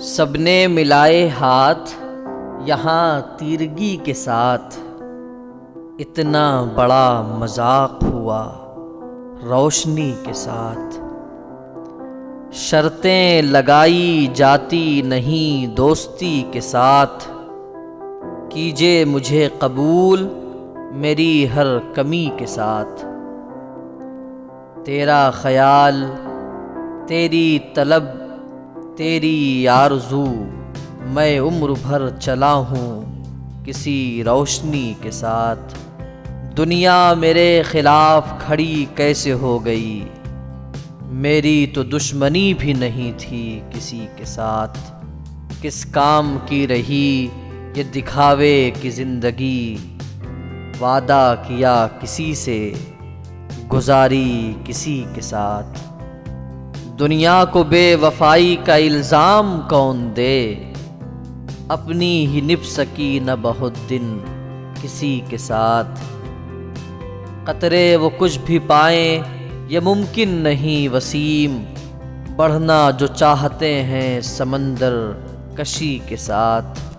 سب نے ملائے ہاتھ یہاں تیرگی کے ساتھ، اتنا بڑا مذاق ہوا روشنی کے ساتھ۔ شرطیں لگائی جاتی نہیں دوستی کے ساتھ، کیجے مجھے قبول میری ہر کمی کے ساتھ۔ تیرا خیال، تیری طلب، تیری آرزو، میں عمر بھر چلا ہوں کسی روشنی کے ساتھ۔ دنیا میرے خلاف کھڑی کیسے ہو گئی، میری تو دشمنی بھی نہیں تھی کسی کے ساتھ۔ کس کام کی رہی یہ دکھاوے کی زندگی، وعدہ کیا کسی سے گزاری کسی کے ساتھ۔ دنیا کو بے وفائی کا الزام کون دے، اپنی ہی نبھ سکی نہ بہت دن کسی کے ساتھ۔ قطرے وہ کچھ بھی پائیں یہ ممکن نہیں وسیم، بڑھنا جو چاہتے ہیں سمندر کشی کے ساتھ۔